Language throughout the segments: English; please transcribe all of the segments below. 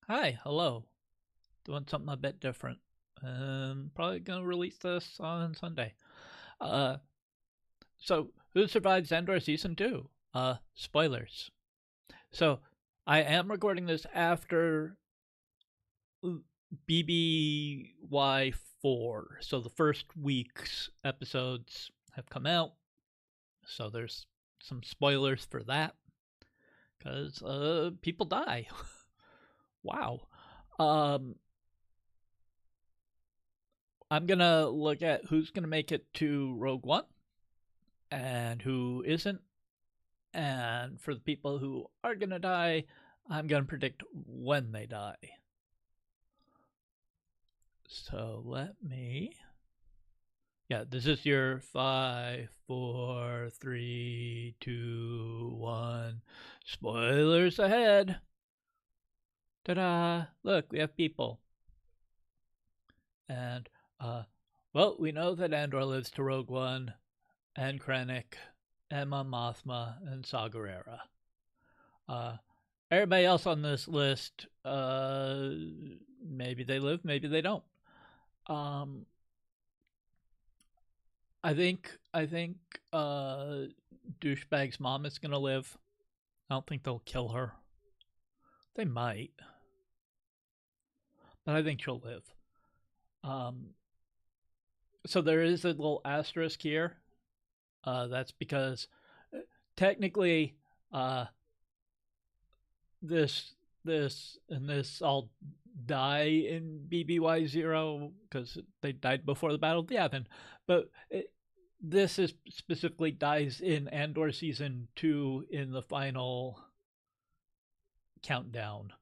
Hi, hello. Doing something a bit different. Probably gonna release this on Sunday. Uh, so who survives Andor season two? Spoilers. So I am recording this after BBY 4. So the first week's episodes have come out. So there's some spoilers for that because people die. Wow. Um, I'm gonna look at who's gonna make it to Rogue One and who isn't. And for the people who are gonna die, I'm gonna predict when they die. So let me. Yeah, this is your 5, 4, 3, 2, 1. Spoilers ahead. Ta da! Look, we have people. And, well, we know that Andor lives to Rogue One, and Krennic, and Mon Mothma, and Saw Gerrera. Uh, Everybody else on this list, maybe they live, maybe they don't. Um, I think douchebag's mom is gonna live. I don't think they'll kill her. They might, but I think she'll live. Um, so there is a little asterisk here. That's because technically, uh, this all die in BBY0 because they died before the Battle of Yavin, but this is specifically dies in Andor season 2 in the final countdown,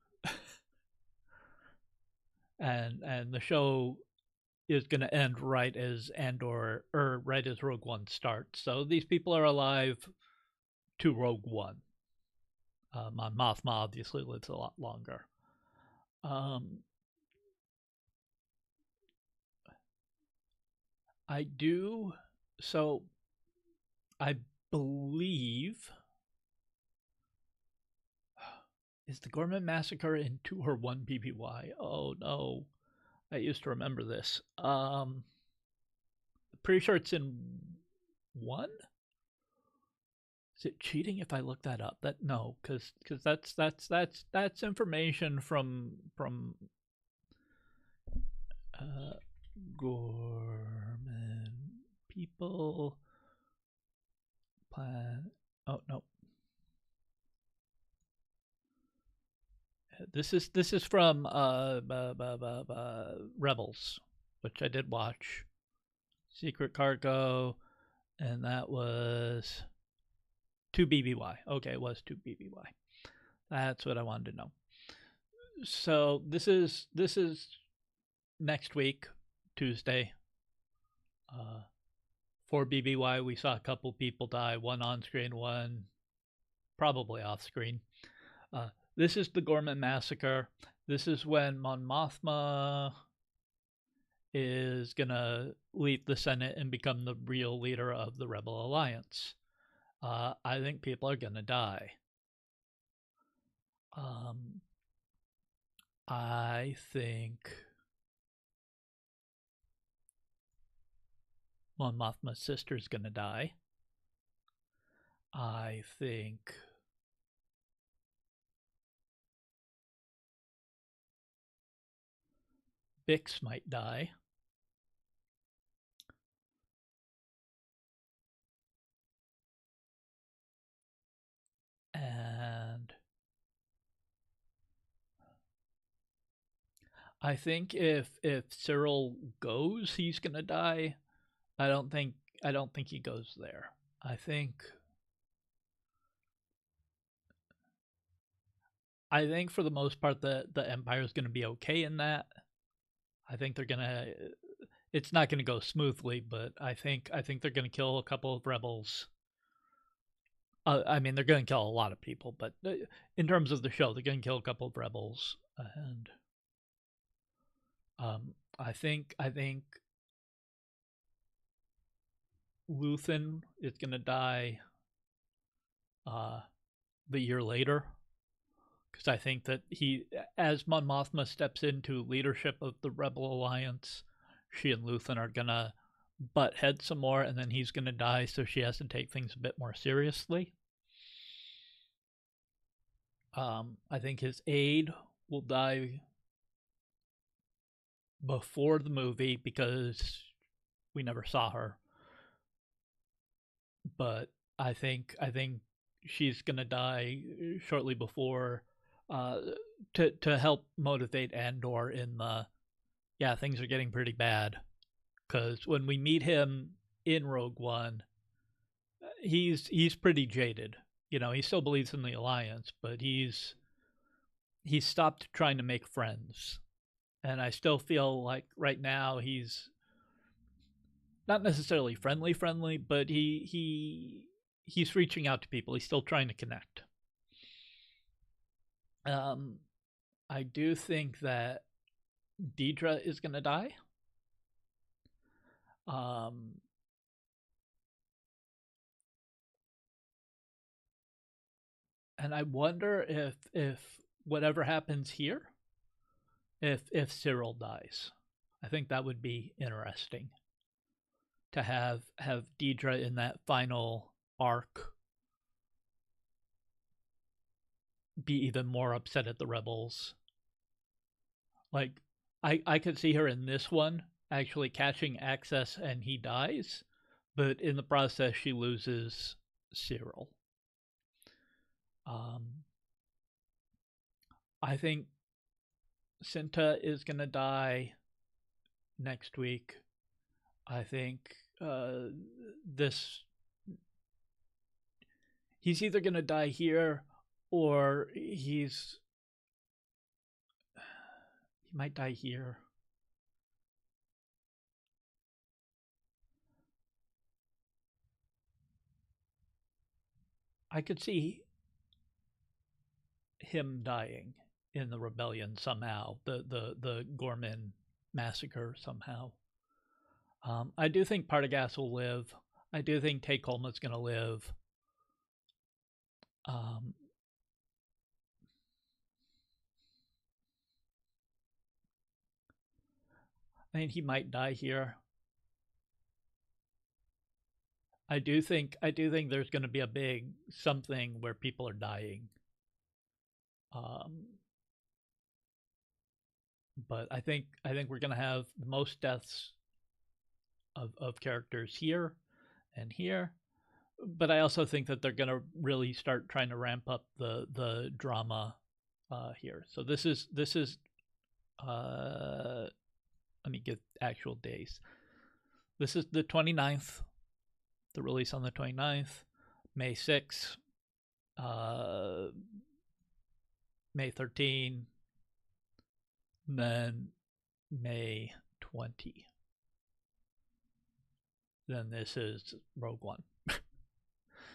and the show is going to end right as Andor or right as Rogue One starts. So these people are alive to Rogue One. Mon Mothma obviously lives a lot longer. Um, I do. So I believe is the Gorman Massacre in 2 or 1 BBY? Oh no. I used to remember this. Pretty sure it's in 1? Is it cheating if I look that up? That no, cuz that's information from uh Gorman people plan. Oh no, this is from Rebels, which I did watch. Secret Cargo, and that was 2 BBY. Okay, it was 2 BBY. That's what I wanted to know. So this is next week, Tuesday. Uh, 4 BBY, we saw a couple people die. One on screen, one probably off screen. This is the Gorman Massacre. This is when Mon Mothma is gonna leave the Senate and become the real leader of the Rebel Alliance. I think people are gonna die. Um, I think Mon Mothma's sister's gonna die. I think Bix might die. And I think if Cyril goes, he's gonna die. I don't think I don't think he goes there. I think I think for the most part the Empire is gonna be okay in that. I think they're gonna. It's not gonna go smoothly, but I think they're gonna kill a couple of rebels. I mean, they're gonna kill a lot of people, but in terms of the show, they're gonna kill a couple of rebels, and I think Luthen is gonna die the year later because I think that as Mon Mothma steps into leadership of the Rebel Alliance, she and Luthen are gonna butt heads some more, and then he's gonna die, so she has to take things a bit more seriously. I think his aide will die before the movie because we never saw her. But I think she's gonna die shortly before, to help motivate Andor in the things are getting pretty bad. Because when we meet him in Rogue One, he's pretty jaded. You know, he still believes in the Alliance, but he's stopped trying to make friends. And I still feel like right now he's not necessarily friendly, but he's reaching out to people. He's still trying to connect. I do think that Deidre is going to die. And I wonder if whatever happens here, if Cyril dies. I think that would be interesting to have Deidre in that final arc be even more upset at the rebels. Like, I could see her in this one actually catching access and he dies, but in the process she loses Cyril. I think Cinta is gonna die next week. I think he's either gonna die here or he might die here. I could see him dying in the rebellion somehow, the Gorman massacre somehow. I do think Partagaz will live. I do think Tay Colma's going to live. I mean, he might die here. I do think there's going to be a big something where people are dying. But I think we're going to have the most deaths of characters here and here. But I also think that they're going to really start trying to ramp up the drama here. So this is let me get actual days. This is the 29th, the release on the 29th, May 6th, May 13, then May 20. Then this is Rogue One.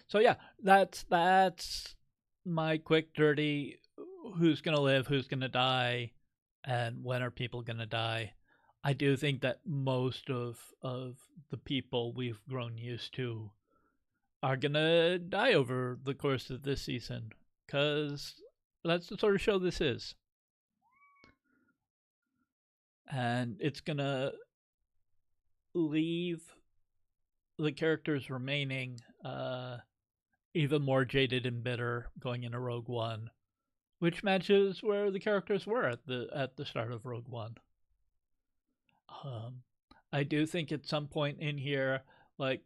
So yeah, that's my quick dirty who's gonna live, who's gonna die, and when are people gonna die. I do think that most of the people we've grown used to are gonna die over the course of this season, because that's the sort of show this is. And it's gonna leave the characters remaining even more jaded and bitter going into Rogue One, which matches where the characters were at the start of Rogue One. I do think at some point in here, like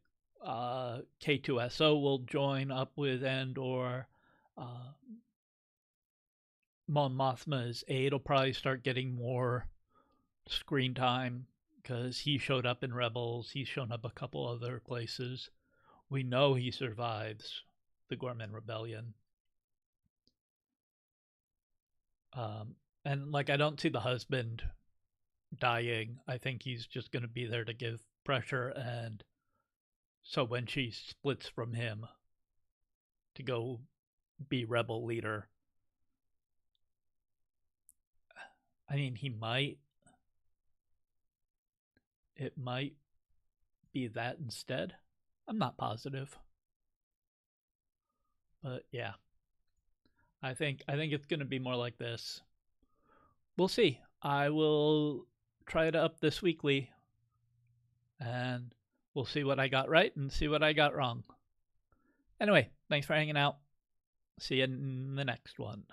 K2SO will join up with Andor. Mon Mothma's aide will probably start getting more screen time because he showed up in Rebels. He's shown up a couple other places. We know he survives the Gorman Rebellion. And like, I don't see the husband dying. I think he's just going to be there to give pressure, and so when she splits from him to go be rebel leader, I mean, it might be that instead. I'm not positive. But yeah. I think it's going to be more like this. We'll see. I will try it up this weekly, and we'll see what I got right and see what I got wrong. Anyway, thanks for hanging out. See you in the next one.